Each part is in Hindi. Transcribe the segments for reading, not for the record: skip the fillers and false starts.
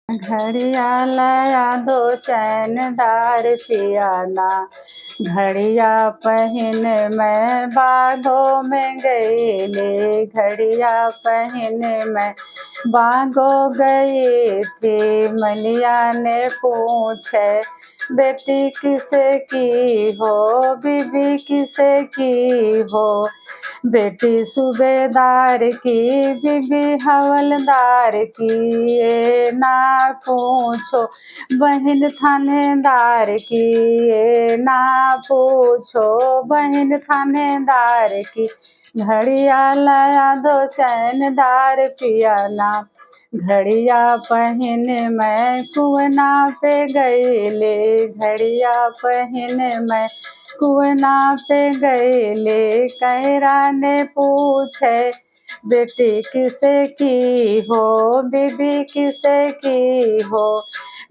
घड़िया लाया दो चैनदार पियाना, घड़िया पहन मैं बागों में गईले। घड़िया पहन मैं बागों गई थी। मलिया ने पूछे बेटी किसे की हो, बीबी किसे की हो। बेटी सूबेदार की, बीबी हवलदार की। ये ना पूछो बहन थानेदार की, ये ना पूछो बहन थानेदार की। घड़िया लाया दो चैनदार पियाना, घड़िया पहन मैं कुआं पे गईले। घड़िया पहन मैं कुआं पे गईले। कैरा ने पूछे बेटी किसे की हो, बीबी किसे की हो।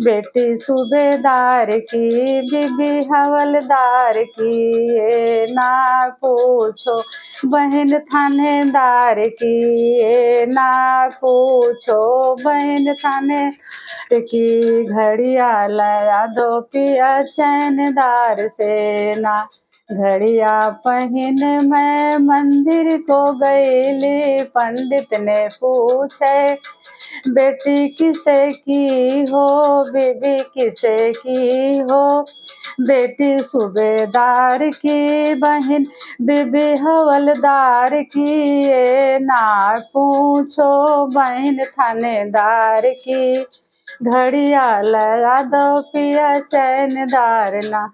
बेटी सूबेदार की, बीबी हवलदार की। ये ना पूछो बहन थानेदार की, ये ना पूछो बहन थानेदार की। घड़िया लाया दो पिया चैनदार से ना, घड़िया पहन मैं मंदिर को गईली। पंडित ने पूछे बेटी किसे की हो, बीबी किसे की हो। बेटी सूबेदार की, बहन बीबी हवलदार की। ये ना पूछो बहन थानेदार की। घड़िया लाया दो पिया चैनदार ना।